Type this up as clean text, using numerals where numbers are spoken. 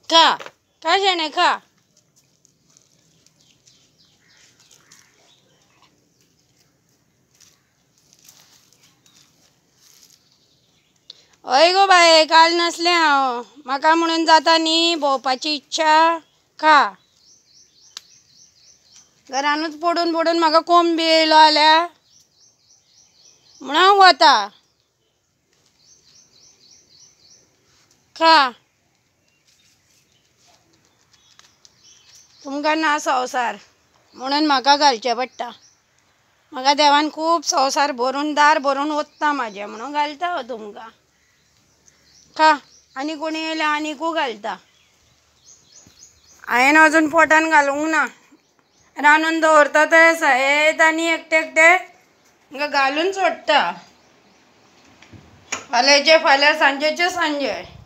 खा खा शेणे खा. हय गो बाये, काल नसलें हांव. म्हाका म्हणून जाता न्ही भोंवपाची इच्छा. खा. घरानूच पडून पडून म्हाका कोंब बी येयलो जाल्यार म्हणून हांव वता. खा. तुमकां ना संवसार म्हणून म्हाका घालचें पडटा. म्हाका देवान खूब संवसार भरून दार भरून ओतता म्हाजें म्हणून घालता हांव तुमकां. खा. आनी कोणी येयल्यार आनीकूय घालता. हांवें अजून पोटान घालूंक ना. रांदून दवरता थंय आसा. हे येता आनी एकटे एकटे घालून सोडटा. फाल्यांचे फाल्यां सांजेचे सांजे.